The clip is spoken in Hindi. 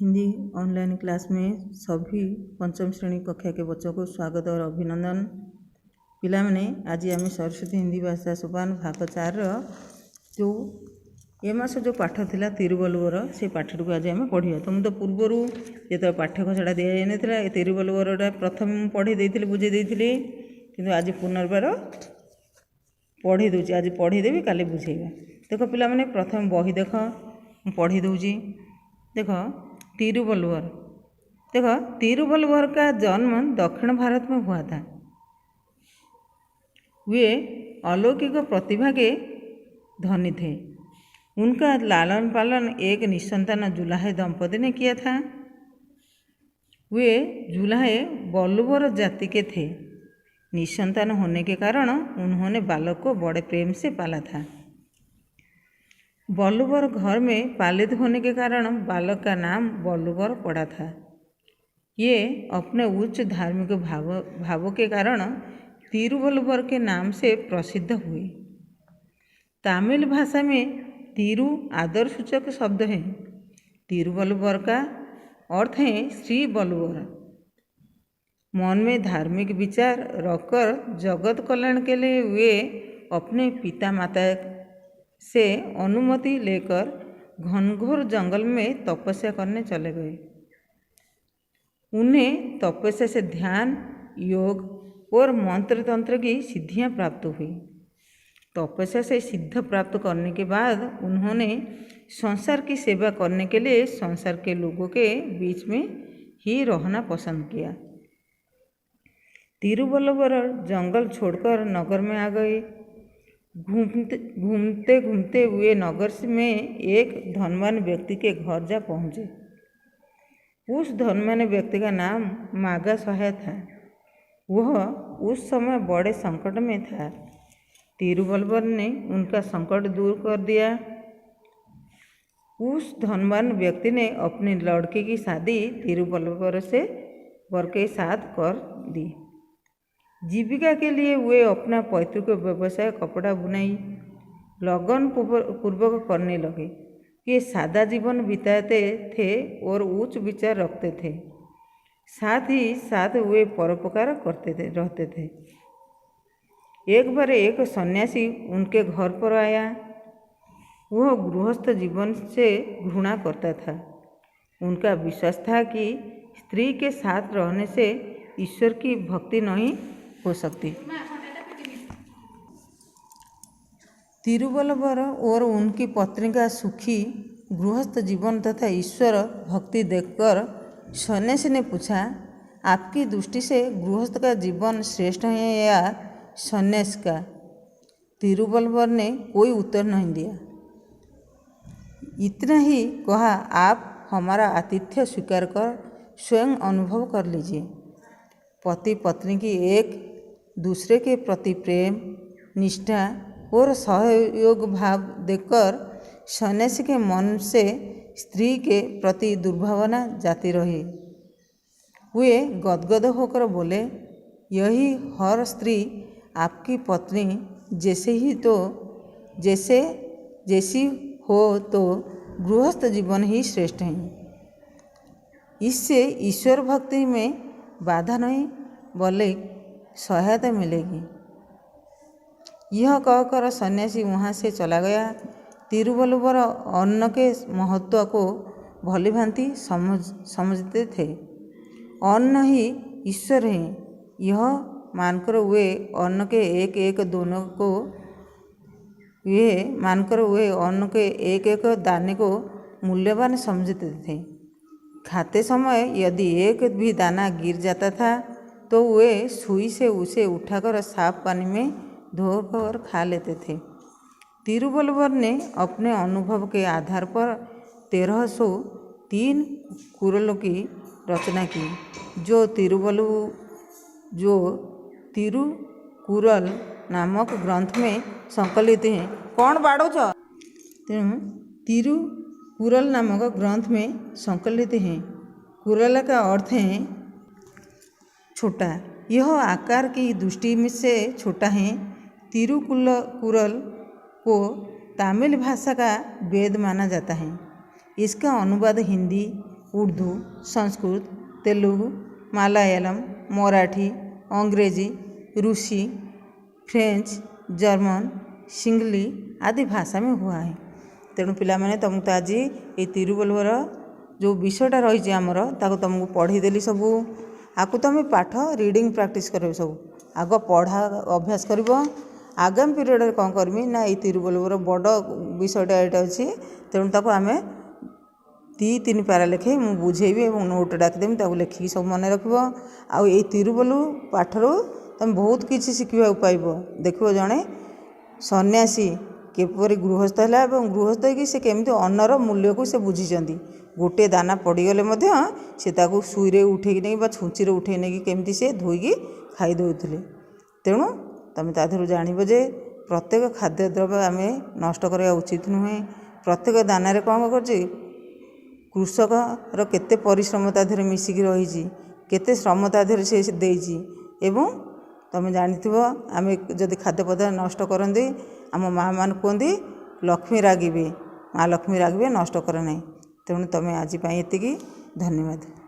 हिंदी ऑनलाइन क्लास में सभी पंचम श्रेणी कक्षा के बच्चों को स्वागत और अभिनंदन। पिला माने आज आम सरस्वती हिंदी भाषा सोपान भाग 4 जो ए मास जो पाठ थिला तिरुवल्लुवर से पाठटी को आज आम पढ़िया। तो मुझे पूर्वर जो पाठ्यखसड़ा दि जाए ना तिरुवल्लुवरटा प्रथम पढ़ी देती बुझे देती कि आज पुनर्बार पढ़ी दूची। आज पढ़ीदेवी काली बुझेगा। देख पिला माने प्रथम बही देख पढ़ी दूची। देख तिरुवल्लुवर, देख तिरुवल्लुवर का जन्म दक्षिण भारत में हुआ था। वे अलौकिक प्रतिभा के धनी थे। उनका लालन पालन एक निसंतान जुलाहे दंपति ने किया था। वे जुलाहे वल्लुवर जाति के थे। निसंतान होने के कारण उन्होंने बालक को बड़े प्रेम से पाला था। वल्लुवर घर में पालित होने के कारण बालक का नाम वल्लुवर पड़ा था। ये अपने उच्च धार्मिक भावों के कारण तिरुवल्लुवर के नाम से प्रसिद्ध हुए। तमिल भाषा में तिरु आदरसूचक शब्द है। तिरुवल्लुवर का अर्थ है श्री वल्लुवर। मन में धार्मिक विचार रखकर जगत कल्याण के लिए वे अपने पिता माता से अनुमति लेकर घनघोर जंगल में तपस्या करने चले गए। उन्हें तपस्या से ध्यान, योग और मंत्र तंत्र की सिद्धियां प्राप्त हुई। तपस्या से सिद्ध प्राप्त करने के बाद उन्होंने संसार की सेवा करने के लिए संसार के लोगों के बीच में ही रहना पसंद किया। तिरुवल्लुवर जंगल छोड़कर नगर में आ गए। घूमते घूमते वे नगर में एक धनवान व्यक्ति के घर जा पहुँचे। उस धनवान व्यक्ति का नाम मागा सहाय था। वह उस समय बड़े संकट में था। तिरुवल्लुवर ने उनका संकट दूर कर दिया। उस धनवान व्यक्ति ने अपनी लड़की की शादी तिरुवल्लुवर के साथ कर दी। जीविका के लिए वे अपना पैतृक व्यवसाय कपड़ा बुनाई लगन पूर्वक करने लगे। ये सादा जीवन बिताते थे और उच्च विचार रखते थे। साथ ही साथ वे परोपकार रहते थे। एक बार एक सन्यासी उनके घर पर आया। वह गृहस्थ जीवन से घृणा करता था। उनका विश्वास था कि स्त्री के साथ रहने से ईश्वर की भक्ति नहीं हो सकती। तिरुवल्लुवर और उनकी पत्नी का सुखी गृहस्थ जीवन तथा ईश्वर भक्ति देखकर सन्यासी ने पूछा, आपकी दृष्टि से गृहस्थ का जीवन श्रेष्ठ है या सन्यास का? तिरुवल्लुवर ने कोई उत्तर नहीं दिया। इतना ही कहा, आप हमारा आतिथ्य स्वीकार कर स्वयं अनुभव कर लीजिए। पति पत्नी की एक दूसरे के प्रति प्रेम, निष्ठा और सहयोग भाव देखकर सन्यासी के मन से स्त्री के प्रति दुर्भावना जाती रही। वे गदगद होकर बोले, यही हर स्त्री आपकी पत्नी जैसी हो तो गृहस्थ जीवन ही श्रेष्ठ है। इससे ईश्वर भक्ति में बाधा नहीं बल्कि सहायता मिलेगी। यह कहकर सन्यासी वहाँ से चला गया। तिरुवल्लुवर अन्न के महत्व को भली भांति समझते थे। अन्न ही ईश्वर है, यह मानकर वे अन्न के एक एक दाने को मूल्यवान समझते थे। खाते समय यदि एक भी दाना गिर जाता था तो वे सुई से उसे उठाकर साफ पानी में धोकर खा लेते थे। तिरुवल्लुवर ने अपने अनुभव के आधार पर 1303 कुरलों की रचना की, जो तिरुकुरल नामक ग्रंथ में संकलित हैं। कौन बाड़ो छ? तिरुकुरल नामक ग्रंथ में संकलित हैं। कुरल का अर्थ है छोटा। यह आकार की दृष्टि से छोटा है। तिरुकुरल को तमिल भाषा का वेद माना जाता है। इसका अनुवाद हिंदी, उर्दू, संस्कृत, तेलुगु, मालायालम, मराठी, अंग्रेजी, रूसी, फ्रेंच, जर्मन, सिंगली आदि भाषा में हुआ है। तेणु पिलामाने तुमको तो आज ये तिरुवल्लुवर जो विषयटा रही आमर ताको तुमको पढ़ीदेली सबू आपको तुम पाठ रीडिंग प्रैक्टिस कर सब आग पढ़ा अभ्यास कर आगामी पीरियड कौन करमी ना ये तिरुवल्लुवर बड़ विषयटा ये अच्छी तेणु ताको आम 2-3 पारा लेखे मुझे बुझेबी और नोट डाकिदेमी ताको लेखिकी सब मन रख आ तिरुवल्लु पाठर तुम बहुत किसी शिखा पाइब। देख जड़े सन्यासी केपरी गृहस्थ है गृहस्थ होगी से केमी अन्नर मूल्य को से बुझी गोटे दाना पड़गले से सुईरे उठे नहीं छुंची उठे नहीं केमी से धोईकी खाई दौले। तेणु तुम ताधर जानव जे प्रत्येक खाद्य द्रव्य आम नष्ट करवा उचित नुहे। प्रत्येक दाना कौन कर कृषकर केते परिश्रम ताधर मिसिक रही केते श्रम ताधर से देजी एवं तुम जानिथिबो आम जदि खाद्य पदार्थ नष्ट करते आम माँ मान कहते लक्ष्मी रागिबे माँ लक्ष्मी रागिबे नष्ट कर ना। तेणु तुम आज एतिकी धन्यवाद।